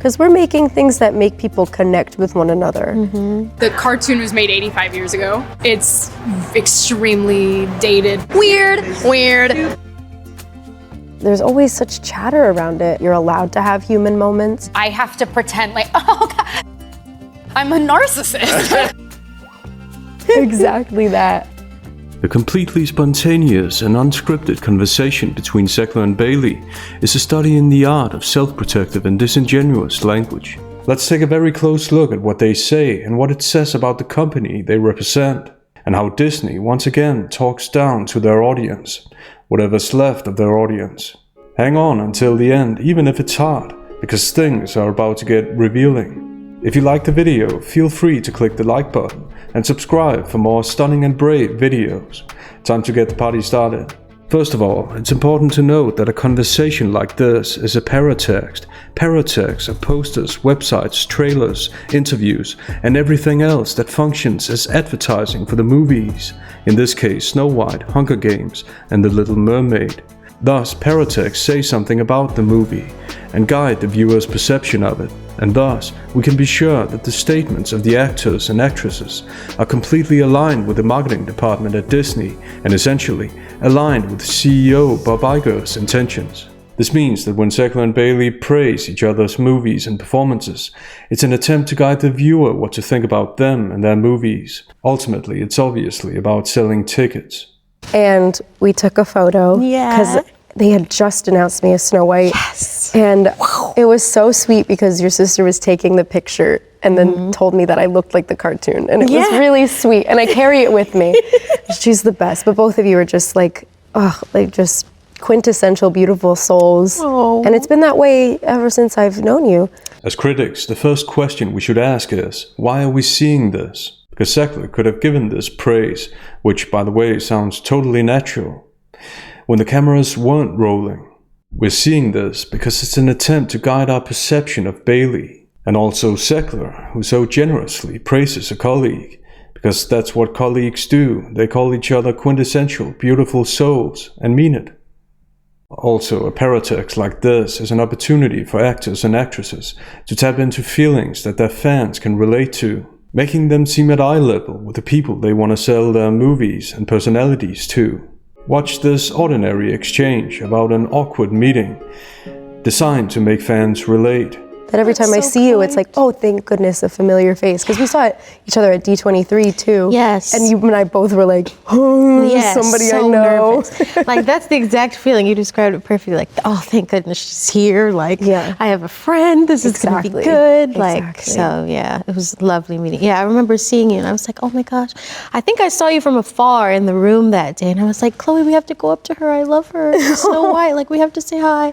Because we're making things that make people connect with one another. The cartoon was made 85 years ago. It's extremely dated. Weird. There's always such chatter around it. You're allowed to have human moments. I have to pretend like, oh God, I'm a narcissist. Exactly that. The completely spontaneous and unscripted conversation between Zegler and Bailey is a study in the art of self-protective and disingenuous language. Let's take a very close look at what they say and what it says about the company they represent, and how Disney once again talks down to their audience, whatever's left of their audience. Hang on until the end, even if it's hard, because things are about to get revealing. If you liked the video, feel free to click the like button and subscribe for more stunning and brave videos. Time to get the party started. First of all, it's important to note that a conversation like this is a paratext. Paratexts are posters, websites, trailers, interviews, and everything else that functions as advertising for the movies. In this case, Snow White, Hunger Games, and The Little Mermaid. Thus, paratexts say something about the movie and guide the viewer's perception of it, and thus we can be sure that the statements of the actors and actresses are completely aligned with the marketing department at Disney and essentially aligned with CEO Bob Iger's intentions. This means that when Zegler and Bailey praise each other's movies and performances, it's an attempt to guide the viewer what to think about them and their movies. Ultimately, it's obviously about selling tickets. And we took a photo because they had just announced me as Snow White. Yes. And it was so sweet because your sister was taking the picture and then told me that I looked like the cartoon. And it was really sweet. And I carry it with me. She's the best. But both of you are just like just quintessential beautiful souls. Oh. And it's been that way ever since I've known you. As critics, the first question we should ask is, why are we seeing this? Because Zegler could have given this praise, which by the way sounds totally natural, when the cameras weren't rolling. We're seeing this because it's an attempt to guide our perception of Bailey, and also Zegler, who so generously praises a colleague, because that's what colleagues do. They call each other quintessential, beautiful souls, and mean it. Also, a paratext like this is an opportunity for actors and actresses to tap into feelings that their fans can relate to, making them seem at eye level with the people they want to sell their movies and personalities to. Watch this ordinary exchange about an awkward meeting, designed to make fans relate. That every time I see you, it's like, oh, thank goodness, a familiar face. Because we saw each other at D23 too. Yes. And you and I both were like, oh, Yes, somebody so I know. nervous. Like, that's the exact feeling. You described it perfectly. Like, oh, thank goodness she's here. Like, I have a friend. This is going to be good. Like, so yeah, it was a lovely meeting. Yeah, I remember seeing you and I was like, oh my gosh. I think I saw you from afar in the room that day. And I was like, Chloe, we have to go up to her. I love her. She's Snow White. Like, we have to say hi.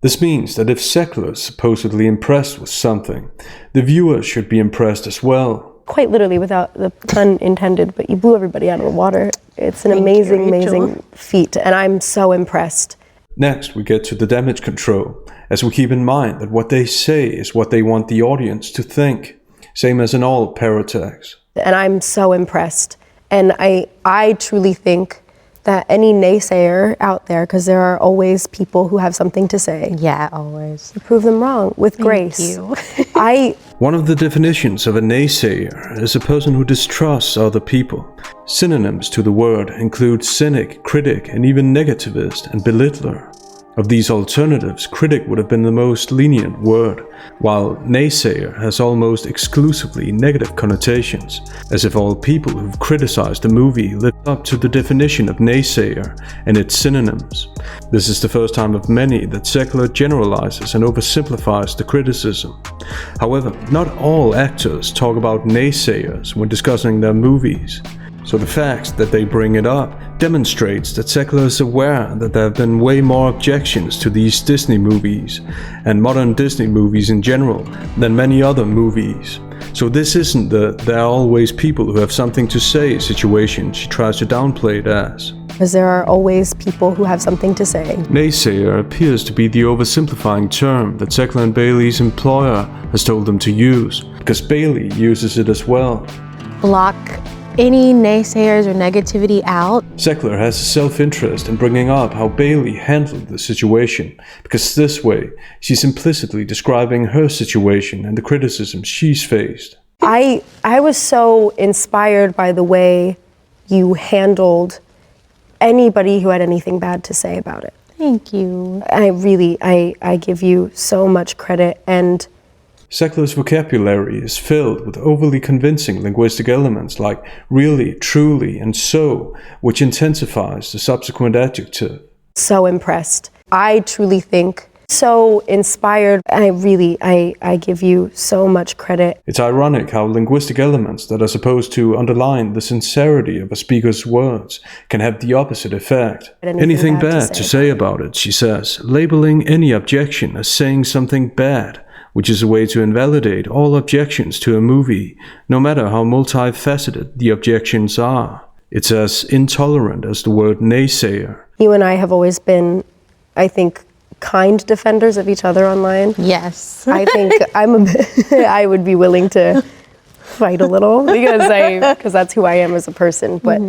This means that if Zegler is supposedly impressed with something, the viewer should be impressed as well. Quite literally, without the pun intended, but you blew everybody out of the water. It's an amazing feat, and I'm so impressed. Next, we get to the damage control, as we keep in mind that what they say is what they want the audience to think, same as in all paratexts. And I'm so impressed, and I truly think that any naysayer out there, because there are always people who have something to say. Yeah, always. You prove them wrong with grace. Thank you. One of the definitions of a naysayer is a person who distrusts other people. Synonyms to the word include cynic, critic, and even negativist and belittler. Of these alternatives, critic would have been the most lenient word, while naysayer has almost exclusively negative connotations, as if all people who've criticized the movie live up to the definition of naysayer and its synonyms. This is the first time of many that Zegler generalizes and oversimplifies the criticism. However, not all actors talk about naysayers when discussing their movies. So the fact that they bring it up demonstrates that Zegler is aware that there have been way more objections to these Disney movies, and modern Disney movies in general, than many other movies. So this isn't the "there are always people who have something to say" situation she tries to downplay it as. Because there are always people who have something to say. Naysayer appears to be the oversimplifying term that Zegler and Bailey's employer has told them to use, because Bailey uses it as well. Block any naysayers or negativity out. Zegler has a self-interest in bringing up how Bailey handled the situation, because this way she's implicitly describing her situation and the criticism she's faced. I was so inspired by the way you handled anybody who had anything bad to say about it. Thank you. I give you so much credit. And Zegler's vocabulary is filled with overly convincing linguistic elements like really, truly, and so, which intensifies the subsequent adjective. So impressed. I truly think so inspired. I give you so much credit. It's ironic how linguistic elements that are supposed to underline the sincerity of a speaker's words can have the opposite effect. Anything bad to say about it, she says, labeling any objection as saying something bad, which is a way to invalidate all objections to a movie, no matter how multifaceted the objections are. It's as intolerant as the word naysayer. You and I have always been, I think, kind defenders of each other online. Yes. I think I would be willing to fight a little because that's who I am as a person. But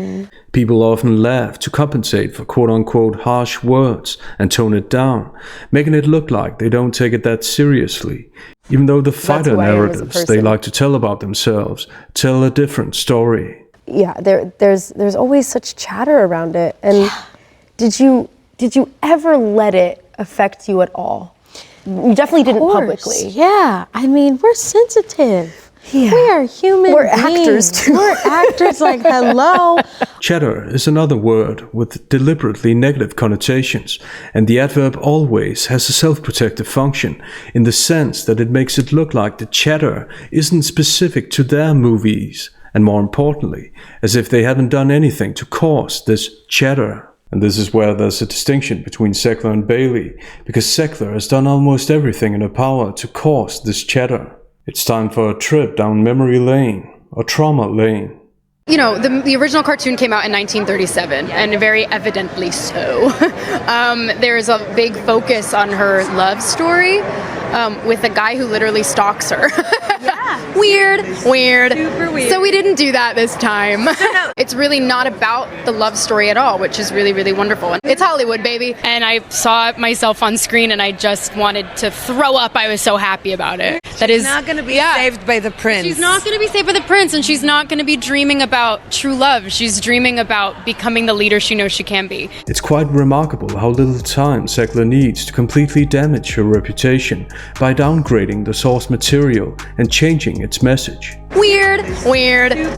people often laugh to compensate for quote-unquote harsh words and tone it down, making it look like they don't take it that seriously, even though the fighter narratives they like to tell about themselves tell a different story. Yeah, there's always such chatter around it. And did you ever let it affect you at all? You definitely didn't publicly. Yeah, I mean, we're sensitive. Yeah. We are human We're beings. Actors too. We're actors, like, hello. Chatter is another word with deliberately negative connotations, and the adverb always has a self-protective function in the sense that it makes it look like the chatter isn't specific to their movies, and more importantly, as if they haven't done anything to cause this chatter. And this is where there's a distinction between Zegler and Bailey, because Zegler has done almost everything in her power to cause this chatter. It's time for a trip down memory lane, or trauma lane. You know, the original cartoon came out in 1937, and very evidently so. There's a big focus on her love story with a guy who literally stalks her. Weird. Super weird. So we didn't do that this time. It's really not about the love story at all, which is really, really wonderful. It's Hollywood, baby. And I saw myself on screen and I just wanted to throw up. I was so happy about it. She's not going to be saved by the prince. She's not going to be saved by the prince, and she's not going to be dreaming about true love. She's dreaming about becoming the leader she knows she can be. It's quite remarkable how little time Zegler needs to completely damage her reputation by downgrading the source material and changing its message. Weird.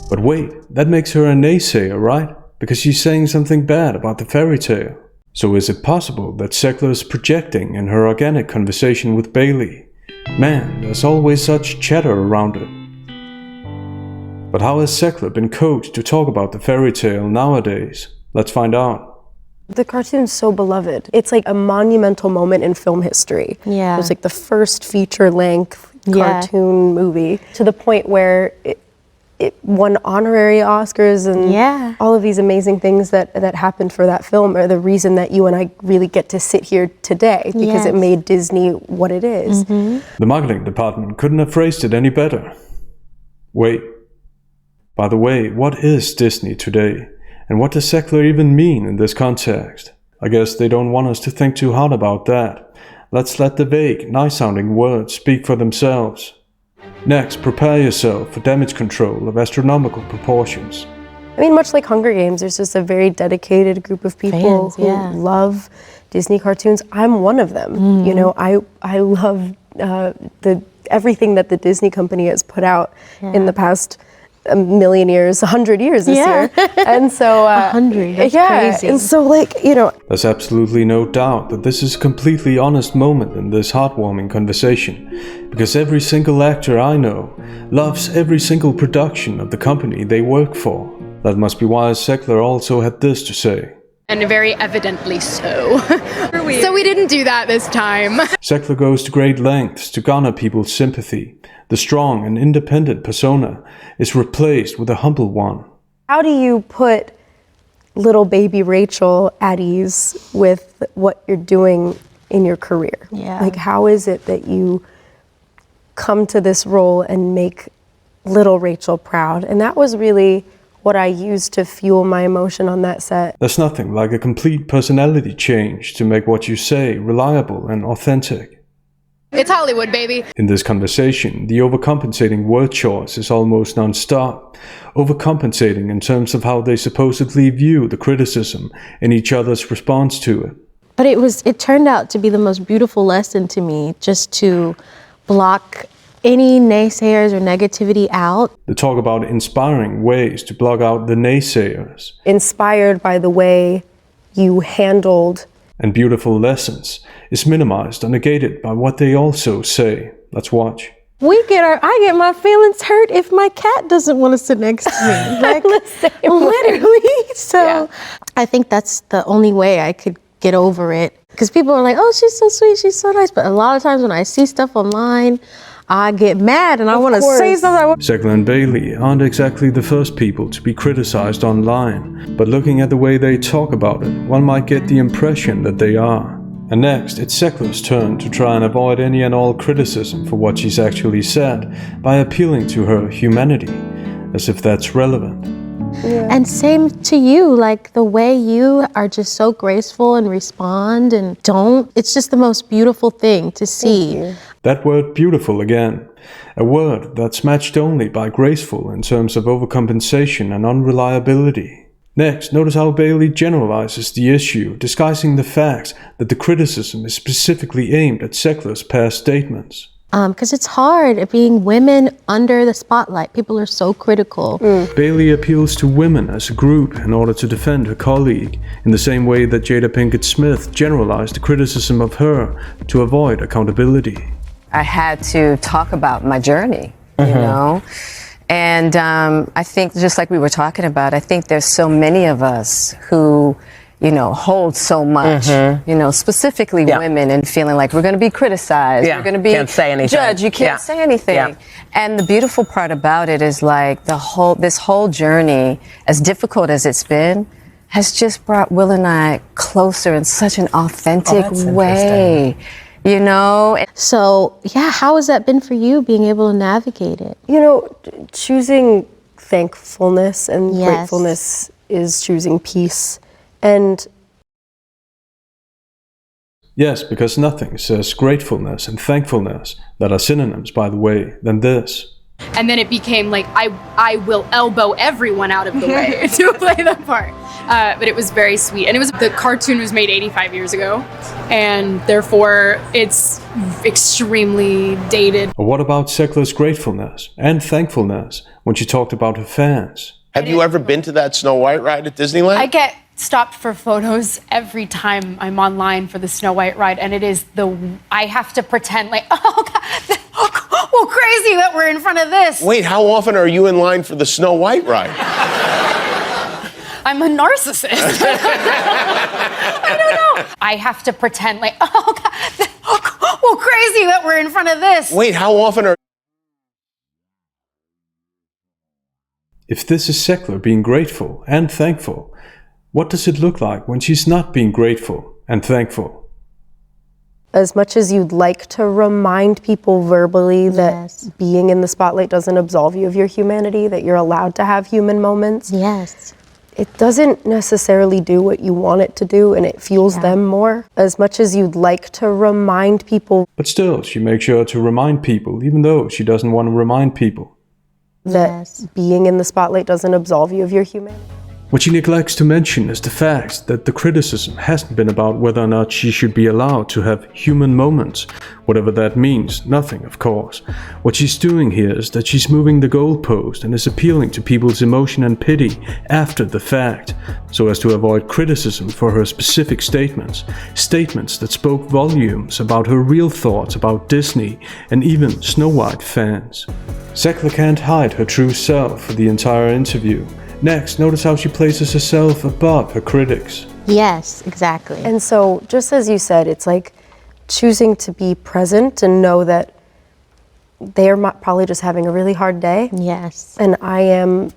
But wait, that makes her a naysayer, right? Because she's saying something bad about the fairy tale. So is it possible that Zegler is projecting in her organic conversation with Bailey? Man, there's always such chatter around it. But how has Zegler been coached to talk about the fairy tale nowadays? Let's find out. The cartoon's so beloved. It's like a monumental moment in film history. Yeah. It was like the first feature-length cartoon movie, to the point where it won honorary Oscars, and all of these amazing things that happened for that film are the reason that you and I really get to sit here today, because it made Disney what it is. The marketing department couldn't have phrased it any better. Wait. By the way, what is Disney today? And what does Zegler even mean in this context? I guess they don't want us to think too hard about that. Let's let the vague, nice-sounding words speak for themselves. Next, prepare yourself for damage control of astronomical proportions. I mean, much like Hunger Games, there's just a very dedicated group of people who love Disney cartoons. I'm one of them. You know, I love everything that the Disney company has put out in the past a million years, 100 years this year. And so 100, that's crazy. And so, like, you know, there's absolutely no doubt that this is a completely honest moment in this heartwarming conversation, because every single actor I know loves every single production of the company they work for. That must be why Zegler also had this to say. And very evidently so. So we didn't do that this time. Zegler goes to great lengths to garner people's sympathy. The strong and independent persona is replaced with a humble one. How do you put little baby Rachel at ease with what you're doing in your career? Like, how is it that you come to this role and make little Rachel proud? And that was really what I used to fuel my emotion on that set. There's nothing like a complete personality change to make what you say reliable and authentic. It's Hollywood, baby. In this conversation, the overcompensating word choice is almost non-stop, overcompensating in terms of how they supposedly view the criticism and each other's response to it. But it turned out to be the most beautiful lesson to me, just to block any naysayers or negativity out. They talk about inspiring ways to block out the naysayers. Inspired by the way you handled. And beautiful lessons is minimized or negated by what they also say. Let's watch. I get my feelings hurt if my cat doesn't want to sit next to me. Like, literally. So I think that's the only way I could get over it. Because people are like, oh, she's so sweet, she's so nice. But a lot of times when I see stuff online, I get mad and I want to say something. Zegler and Bailey aren't exactly the first people to be criticized online, but looking at the way they talk about it, one might get the impression that they are. And next, it's Zegler's turn to try and avoid any and all criticism for what she's actually said by appealing to her humanity, as if that's relevant. Yeah. And same to you, like the way you are just so graceful and respond and it's just the most beautiful thing to see. That word beautiful again, a word that's matched only by graceful in terms of overcompensation and unreliability. Next, notice how Bailey generalizes the issue, disguising the fact that the criticism is specifically aimed at Zegler's past statements. Because it's hard being women under the spotlight. People are so critical. Bailey appeals to women as a group in order to defend her colleague, in the same way that Jada Pinkett Smith generalized the criticism of her to avoid accountability. I had to talk about my journey, you know? And I think, just like we were talking about, I think there's so many of us who, you know, hold so much, you know, specifically women, and feeling like we're going to be criticized, we're going to be judged, you can't say anything. And the beautiful part about it is like this whole journey, as difficult as it's been, has just brought Will and I closer in such an authentic way. You know? So, yeah, how has that been for you, being able to navigate it? You know, choosing thankfulness and gratefulness is choosing peace. And yes, because nothing says gratefulness and thankfulness, that are synonyms, by the way, than this. And then it became like, I will elbow everyone out of the way to play the part. But it was very sweet. And the cartoon was made 85 years ago, and therefore it's extremely dated. What about Zegler's gratefulness and thankfulness when she talked about her fans? Have you ever been to that Snow White ride at Disneyland? I get stopped for photos every time I'm online for the Snow White ride, and it is I have to pretend like, oh God, well, crazy that we're in front of this. Wait, how often are you in line for the Snow White ride? I'm a narcissist. I don't know. I have to pretend like, oh God, well, crazy that we're in front of this. Wait, how often are... If this is Zegler being grateful and thankful, what does it look like when she's not being grateful and thankful? As much as you'd like to remind people verbally that being in the spotlight doesn't absolve you of your humanity, that you're allowed to have human moments. Yes. It doesn't necessarily do what you want it to do, and it fuels them more. As much as you'd like to remind people. But still, she makes sure to remind people, even though she doesn't want to remind people. That being in the spotlight doesn't absolve you of your humanity. What she neglects to mention is the fact that the criticism hasn't been about whether or not she should be allowed to have human moments, whatever that means, nothing of course. What she's doing here is that she's moving the goalpost and is appealing to people's emotion and pity after the fact, so as to avoid criticism for her specific statements that spoke volumes about her real thoughts about Disney and even Snow White fans. Zegler can't hide her true self for the entire interview. Next, notice how she places herself above her critics. Yes, exactly. And so, just as you said, it's like choosing to be present and know that they're probably just having a really hard day. Yes. And I am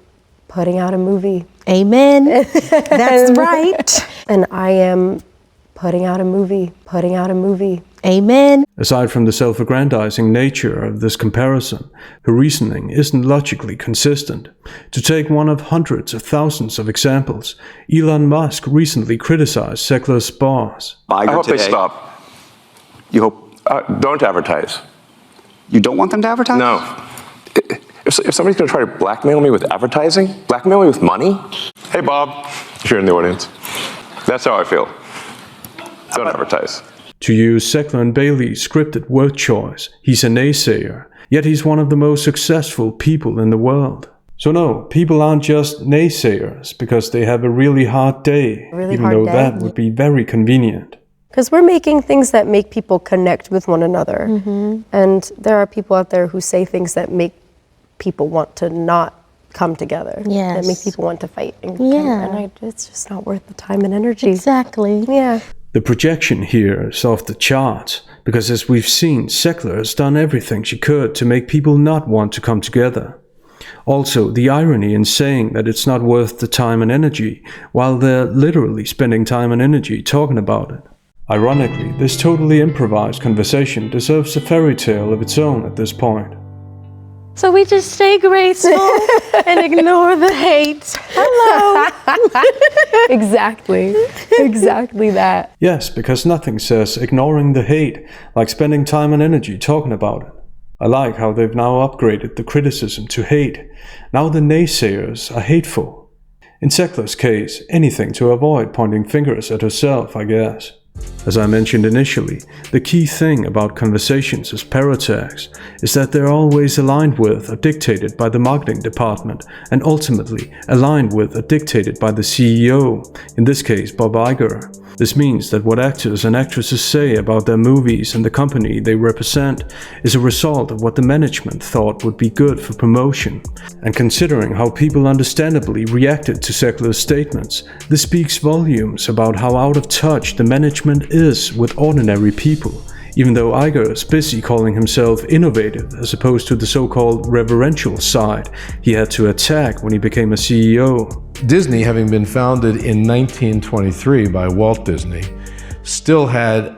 putting out a movie. Amen. That's right. And I am putting out a movie. Amen. Aside from the self-aggrandizing nature of this comparison, her reasoning isn't logically consistent. To take one of hundreds of thousands of examples, Elon Musk recently criticized Zegler's boss. I hope they stop. You hope? Don't advertise. You don't want them to advertise? No. If somebody's going to try to blackmail me with advertising, blackmail me with money, hey Bob, if you're in the audience, that's how I feel. Don't advertise. To use Zegler and Bailey's scripted word choice, he's a naysayer, yet he's one of the most successful people in the world. So no, people aren't just naysayers because they have a really hard day, even though that would be very convenient. Because we're making things that make people connect with one another. And there are people out there who say things that make people want to not come together. Yes. That make people want to fight. And it's just not worth the time and energy. Exactly. Yeah. The projection here is off the charts, because as we've seen, Zegler has done everything she could to make people not want to come together. Also, the irony in saying that it's not worth the time and energy, while they're literally spending time and energy talking about it. Ironically, this totally improvised conversation deserves a fairy tale of its own at this point. So we just stay graceful and ignore the hate. Hello. Exactly. Exactly that. Yes, because nothing says ignoring the hate like spending time and energy talking about it. I like how they've now upgraded the criticism to hate. Now the naysayers are hateful. In Zegler's case, anything to avoid pointing fingers at herself, I guess. As I mentioned initially, the key thing about conversations as paratags is that they're always aligned with or dictated by the marketing department, and ultimately aligned with or dictated by the CEO, in this case Bob Iger. This means that what actors and actresses say about their movies and the company they represent is a result of what the management thought would be good for promotion. And considering how people understandably reacted to Zegler's statements, this speaks volumes about how out of touch the management is with ordinary people, even though Iger is busy calling himself innovative as opposed to the so-called reverential side he had to attack when he became a CEO. Disney, having been founded in 1923 by Walt Disney, still had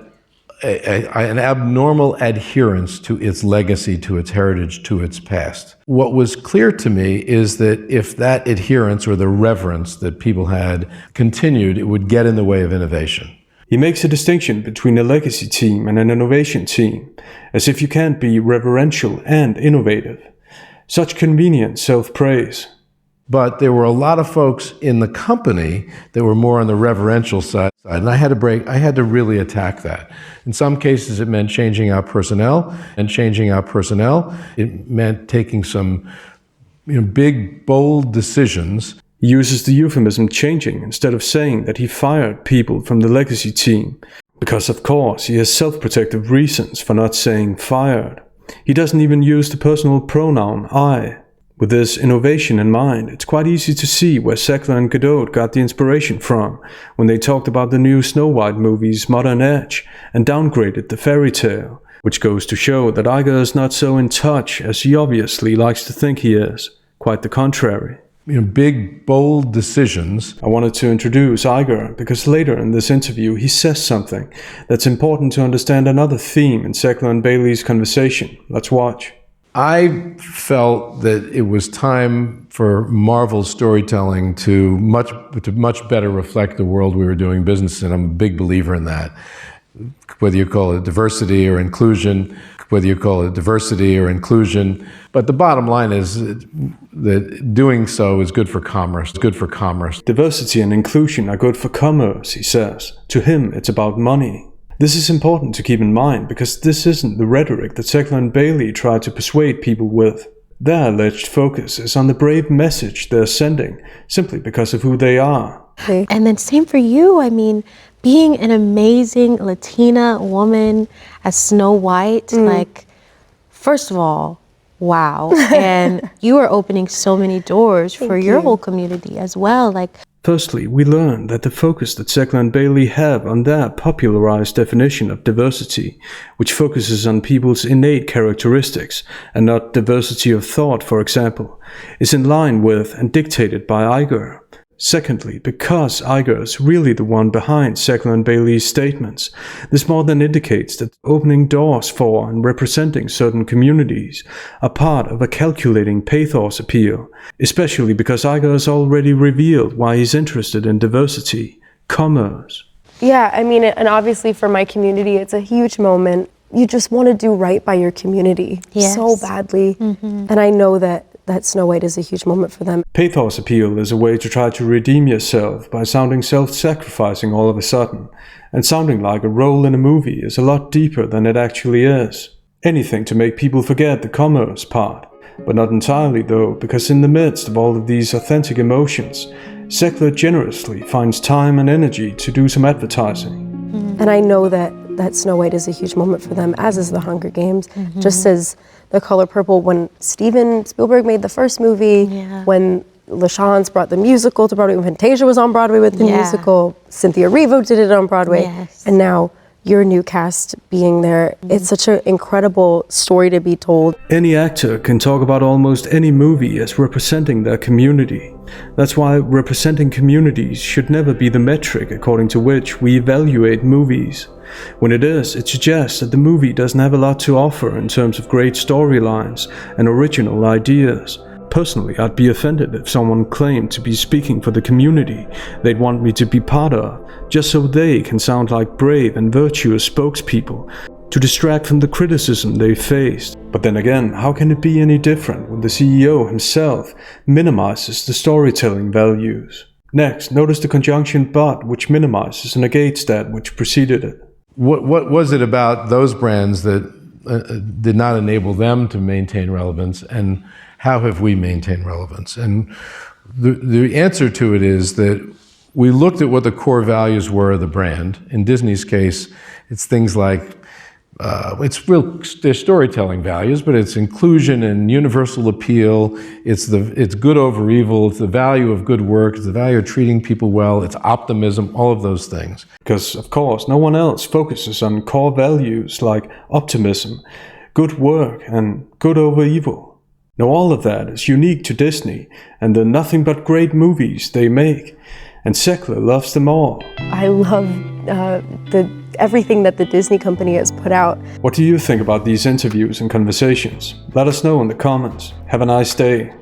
an abnormal adherence to its legacy, to its heritage, to its past. What was clear to me is that if that adherence or the reverence that people had continued, it would get in the way of innovation. He makes a distinction between a legacy team and an innovation team, as if you can't be reverential and innovative. Such convenient self-praise. But there were a lot of folks in the company that were more on the reverential side, and I had to really attack that. In some cases, it meant changing out personnel, and changing out personnel, it meant taking some big, bold decisions. He uses the euphemism changing instead of saying that he fired people from the legacy team, because of course he has self-protective reasons for not saying fired. He doesn't even use the personal pronoun I. With this innovation in mind, it's quite easy to see where Zegler and Decoder got the inspiration from when they talked about the new Snow White movie's modern edge and downgraded the fairy tale, which goes to show that Iger is not so in touch as he obviously likes to think he is. Quite the contrary. Big, bold decisions. I wanted to introduce Iger because later in this interview he says something that's important to understand another theme in Zegler and Bailey's conversation. Let's watch. I felt that it was time for Marvel storytelling to much better reflect the world we were doing business in. I'm a big believer in that. Whether you call it diversity or inclusion, but the bottom line is that doing so is good for commerce. It's good for commerce. Diversity and inclusion are good for commerce, he says. To him, it's about money. This is important to keep in mind because this isn't the rhetoric that Zegler and Bailey try to persuade people with. Their alleged focus is on the brave message they're sending, simply because of who they are. And then same for you. I mean, being an amazing Latina woman as Snow White, first of all, wow. And you are opening so many doors for your whole community as well. Firstly, we learn that the focus that Zegler and Bailey have on their popularized definition of diversity, which focuses on people's innate characteristics and not diversity of thought, for example, is in line with and dictated by Iger. Secondly, because Iger is really the one behind Zegler and Bailey's statements, this more than indicates that opening doors for and representing certain communities are part of a calculating pathos appeal, especially because Iger has already revealed why he's interested in diversity, commerce. Yeah, I mean, and obviously for my community, it's a huge moment. You just want to do right by your community so badly. And I know that Snow White is a huge moment for them. Pathos appeal is a way to try to redeem yourself by sounding self-sacrificing all of a sudden, and sounding like a role in a movie is a lot deeper than it actually is. Anything to make people forget the commerce part, but not entirely though, because in the midst of all of these authentic emotions, Zegler generously finds time and energy to do some advertising. And I know that Snow White is a huge moment for them, as is The Hunger Games, just as The Color Purple, when Steven Spielberg made the first movie, when LaChance brought the musical to Broadway, when Fantasia was on Broadway with the musical, Cynthia Erivo did it on Broadway, and now your new cast being there. It's such an incredible story to be told. Any actor can talk about almost any movie as representing their community. That's why representing communities should never be the metric according to which we evaluate movies. When it is, it suggests that the movie doesn't have a lot to offer in terms of great storylines and original ideas. Personally, I'd be offended if someone claimed to be speaking for the community they'd want me to be part of, just so they can sound like brave and virtuous spokespeople, to distract from the criticism they faced. But then again, how can it be any different when the CEO himself minimizes the storytelling values? Next, notice the conjunction but, which minimizes and negates that which preceded it. What was it about those brands that did not enable them to maintain relevance, and how have we maintained relevance? And the answer to it is that we looked at what the core values were of the brand. In Disney's case, it's things like, they're storytelling values, but it's inclusion and universal appeal. It's good over evil. It's the value of good work. It's the value of treating people well. It's optimism, all of those things. Because, of course, no one else focuses on core values like optimism, good work, and good over evil. Now, all of that is unique to Disney, and they're nothing but great movies they make. And Zegler loves them all. I love everything that the Disney company has put out. What do you think about these interviews and conversations? Let us know in the comments. Have a nice day.